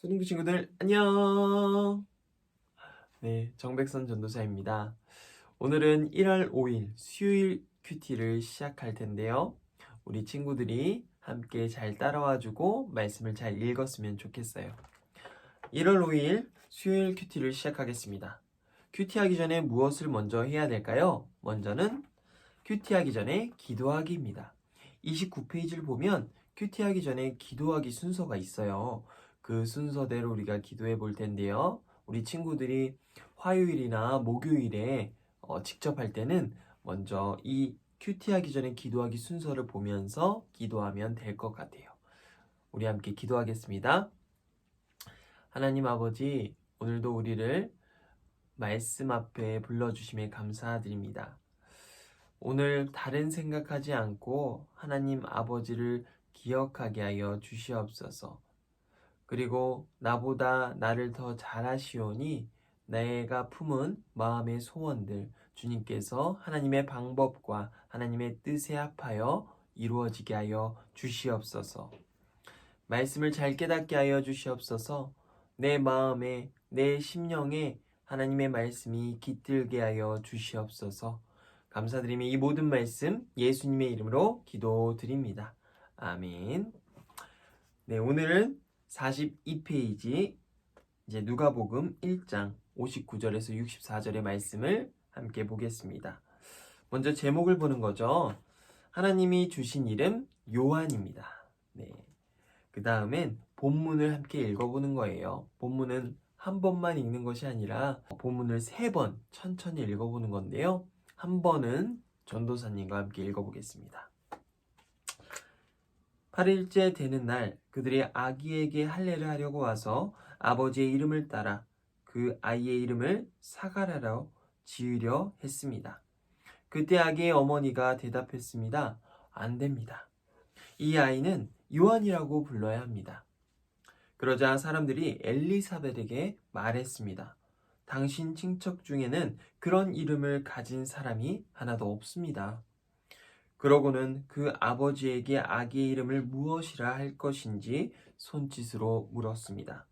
초등부 친구들 안녕. 네, 정백선 전도사입니다. 오늘은 1월 5일 수요일 큐티를 시작할 텐데요. 우리 친구들이 함께 잘 따라와주고 말씀을 잘 읽었으면 좋겠어요. 1월 5일 수요일 큐티를 시작하겠습니다. 큐티하기 전에 무엇을 먼저 해야 될까요? 먼저는 큐티하기 전에 기도하기입니다. 29페이지를 보면 큐티하기 전에 기도하기 순서가 있어요. 그 순서대로 우리가 기도해 볼 텐데요. 우리 친구들이 화요일이나 목요일에 직접 할 때는 먼저 이 큐티하기 전에 기도하기 순서를 보면서 기도하면 될 것 같아요. 우리 함께 기도하겠습니다. 하나님 아버지, 오늘도 우리를 말씀 앞에 불러주심에 감사드립니다. 오늘 다른 생각하지 않고 하나님 아버지를 기억하게 하여 주시옵소서. 그리고 나보다 나를 더 잘하시오니 내가 품은 마음의 소원들 주님께서 하나님의 방법과 하나님의 뜻에 합하여 이루어지게 하여 주시옵소서. 말씀을 잘 깨닫게 하여 주시옵소서. 내 마음에 내 심령에 하나님의 말씀이 깃들게 하여 주시옵소서. 감사드리며 이 모든 말씀 예수님의 이름으로 기도드립니다. 아멘. 네, 오늘은 42페이지 이제 누가복음 1장 59절에서 64절의 말씀을 함께 보겠습니다. 먼저 제목을 보는 거죠. 하나님이 주신 이름 요한입니다. 네. 그 다음엔 본문을 함께 읽어보는 거예요. 본문은 한 번만 읽는 것이 아니라 본문을 3번 천천히 읽어보는 건데요. 한 번은 전도사님과 함께 읽어보겠습니다. 8일째 되는 날 그들이 아기에게 할례를 하려고 와서 아버지의 이름을 따라 그 아이의 이름을 사가랴로 지으려 했습니다. 그때 아기의 어머니가 대답했습니다. 안 됩니다. 이 아이는 요한이라고 불러야 합니다. 그러자 사람들이 엘리사벳에게 말했습니다. 당신 친척 중에는 그런 이름을 가진 사람이 하나도 없습니다. 그러고는 그 아버지에게 아기의 이름을 무엇이라 할 것인지 손짓으로 물었습니다.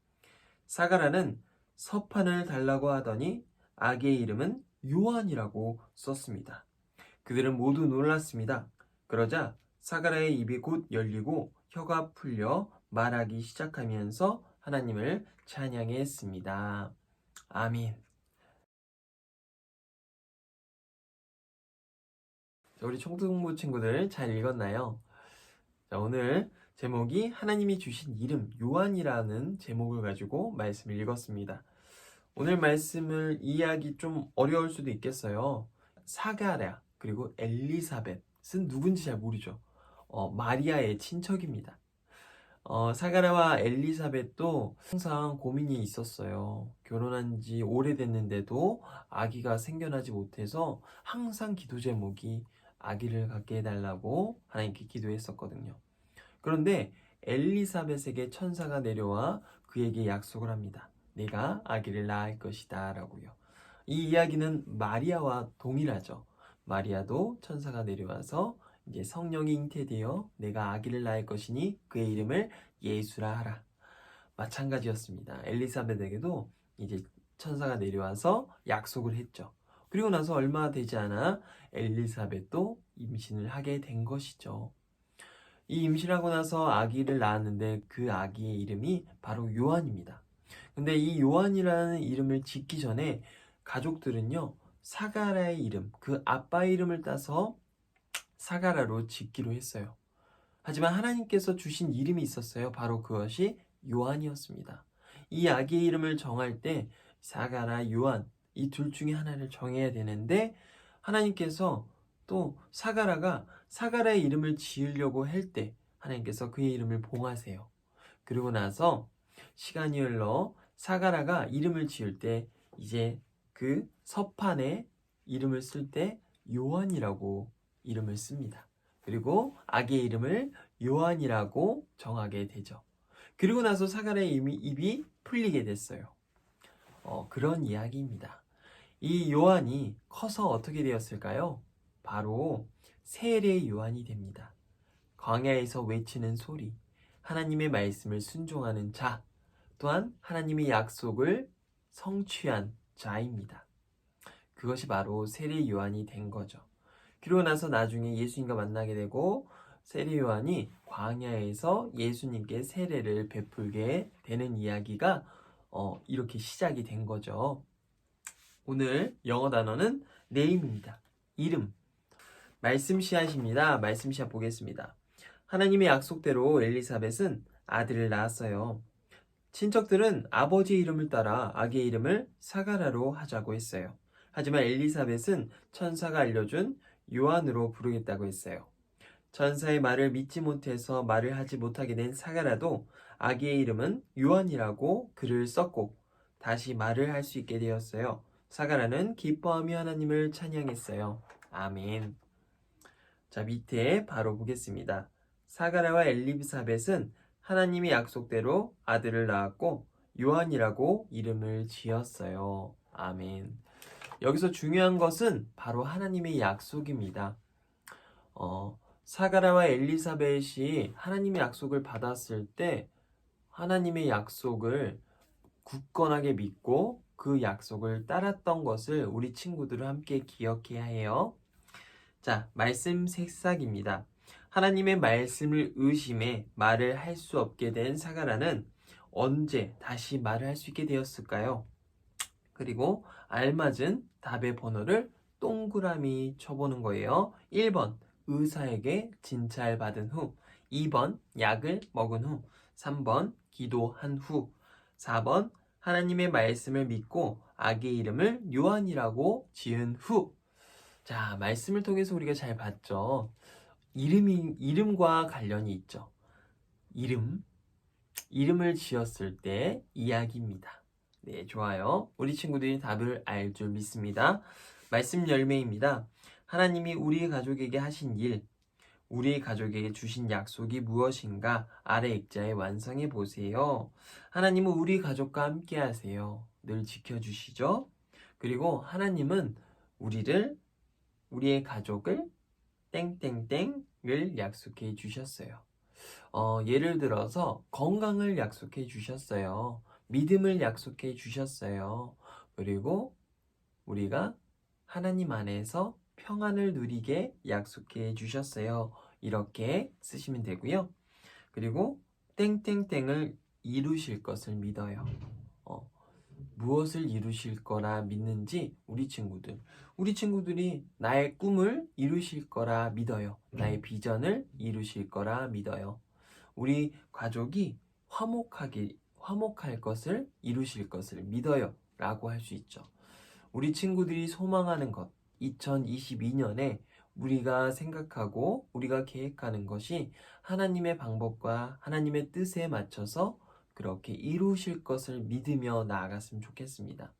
사가라는 서판을 달라고 하더니 아기의 이름은 요한이라고 썼습니다. 그들은 모두 놀랐습니다. 그러자 사가라의 입이 곧 열리고 혀가 풀려 말하기 시작하면서 하나님을 찬양했습니다. 아멘. 우리 총동부 친구들 잘 읽었나요? 자, 오늘 제목이 하나님이 주신 이름 요한이라는 제목을 가지고 말씀을 읽었습니다. 오늘 말씀을 이해하기 좀 어려울 수도 있겠어요. 사가랴 그리고 엘리사벳은 누군지 잘 모르죠. 마리아의 친척입니다. 사가랴와 엘리사벳도 항상 고민이 있었어요. 결혼한 지 오래됐는데도 아기가 생겨나지 못해서 항상 기도 제목이 아기를 갖게 해달라고 하나님께 기도했었거든요. 그런데 엘리사벳에게 천사가 내려와 그에게 약속을 합니다. 내가 아기를 낳을 것이다 라고요. 이 이야기는 마리아와 동일하죠. 마리아도 천사가 내려와서 이제 성령이 잉태되어 내가 아기를 낳을 것이니 그의 이름을 예수라 하라. 마찬가지였습니다. 엘리사벳에게도 이제 천사가 내려와서 약속을 했죠. 그리고 나서 얼마 되지 않아 엘리사벳도 임신을 하게 된 것이죠. 이 임신하고 나서 아기를 낳았는데 그 아기의 이름이 바로 요한입니다. 근데 이 요한이라는 이름을 짓기 전에 가족들은요, 사가라의 이름, 그 아빠의 이름을 따서 사가라로 짓기로 했어요. 하지만 하나님께서 주신 이름이 있었어요. 바로 그것이 요한이었습니다. 이 아기의 이름을 정할 때 사가라, 요한 이 둘 중에 하나를 정해야 되는데 하나님께서 또 사가라가 사가라의 이름을 지으려고 할 때 하나님께서 그의 이름을 봉하세요. 그리고 나서 시간이 흘러 사가라가 이름을 지을 때 이제 그 서판에 이름을 쓸 때 요한이라고 이름을 씁니다. 그리고 아기의 이름을 요한이라고 정하게 되죠. 그리고 나서 사가랴의 입이 풀리게 됐어요. 그런 이야기입니다. 이 요한이 커서 어떻게 되었을까요? 바로 세례 요한이 됩니다. 광야에서 외치는 소리, 하나님의 말씀을 순종하는 자, 또한 하나님의 약속을 성취한 자입니다. 그것이 바로 세례 요한이 된 거죠. 그리고 나서 나중에 예수님과 만나게 되고 세례 요한이 광야에서 예수님께 세례를 베풀게 되는 이야기가 이렇게 시작이 된 거죠. 오늘 영어 단어는 name입니다. 이름. 말씀 씨앗입니다. 말씀 씨앗 보겠습니다. 하나님의 약속대로 엘리사벳은 아들을 낳았어요. 친척들은 아버지의 이름을 따라 아기의 이름을 사가라로 하자고 했어요. 하지만 엘리사벳은 천사가 알려준 요한으로 부르겠다고 했어요. 천사의 말을 믿지 못해서 말을 하지 못하게 된 사가라도 아기의 이름은 요한이라고 글을 썼고 다시 말을 할 수 있게 되었어요. 사가라는 기뻐하며 하나님을 찬양했어요. 아멘. 자, 밑에 바로 보겠습니다. 사가라와 엘리사벳은 하나님의 약속대로 아들을 낳았고 요한이라고 이름을 지었어요. 아멘. 여기서 중요한 것은 바로 하나님의 약속입니다. 사가라와 엘리사벳이 하나님의 약속을 받았을 때 하나님의 약속을 굳건하게 믿고 그 약속을 따랐던 것을 우리 친구들은 함께 기억해야 해요. 자, 말씀 새싹입니다. 하나님의 말씀을 의심해 말을 할 수 없게 된 사가라는 언제 다시 말을 할 수 있게 되었을까요? 그리고 알맞은 답의 번호를 동그라미 쳐보는 거예요. 1번, 의사에게 진찰받은 후. 2번, 약을 먹은 후. 3번, 기도한 후. 4번, 하나님의 말씀을 믿고 아기의 이름을 요한이라고 지은 후. 자, 말씀을 통해서 우리가 잘 봤죠. 이름과 관련이 있죠. 이름을 지었을 때 이야기입니다. 네, 좋아요. 우리 친구들이 답을 알 줄 믿습니다. 말씀 열매입니다. 하나님이 우리 가족에게 하신 일, 우리 가족에게 주신 약속이 무엇인가 아래 액자에 완성해 보세요. 하나님은 우리 가족과 함께 하세요. 늘 지켜주시죠. 그리고 하나님은 우리의 가족을 땡땡땡을 약속해 주셨어요. 예를 들어서 건강을 약속해 주셨어요. 믿음을 약속해 주셨어요. 그리고 우리가 하나님 안에서 평안을 누리게 약속해 주셨어요. 이렇게 쓰시면 되고요. 그리고 땡땡땡을 이루실 것을 믿어요. 무엇을 이루실 거라 믿는지 우리 친구들이 나의 꿈을 이루실 거라 믿어요. 나의 비전을 이루실 거라 믿어요. 우리 가족이 화목할 것을 이루실 것을 믿어요. 라고 할 수 있죠. 우리 친구들이 소망하는 것, 2022년에 우리가 생각하고 우리가 계획하는 것이 하나님의 방법과 하나님의 뜻에 맞춰서 그렇게 이루실 것을 믿으며 나아갔으면 좋겠습니다.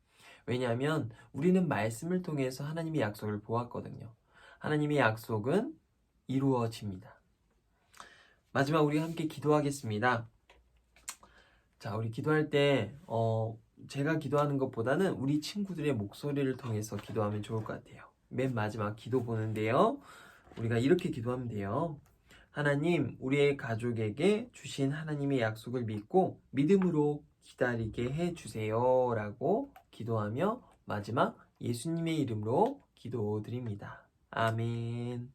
왜냐하면 우리는 말씀을 통해서 하나님의 약속을 보았거든요. 하나님의 약속은 이루어집니다. 마지막 우리 함께 기도하겠습니다. 자, 우리 기도할 때 제가 기도하는 것보다는 우리 친구들의 목소리를 통해서 기도하면 좋을 것 같아요. 맨 마지막 기도 보는데요. 우리가 이렇게 기도하면 돼요. 하나님, 우리의 가족에게 주신 하나님의 약속을 믿고 믿음으로 기다리게 해주세요. 라고 기도하며 마지막 예수님의 이름으로 기도드립니다. 아멘.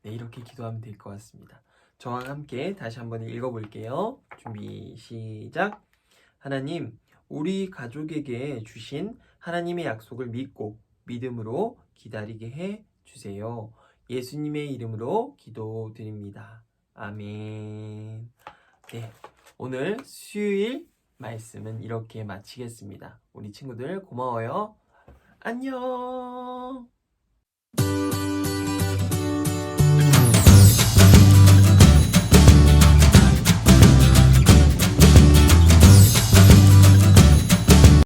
네, 이렇게 기도하면 될 것 같습니다. 저와 함께 다시 한번 읽어볼게요. 준비, 시작. 하나님, 우리 가족에게 주신 하나님의 약속을 믿고 믿음으로 기다리게 해 주세요. 예수님의 이름으로 기도드립니다. 아멘. 네, 오늘 수요일 말씀은 이렇게 마치겠습니다. 우리 친구들 고마워요. 안녕.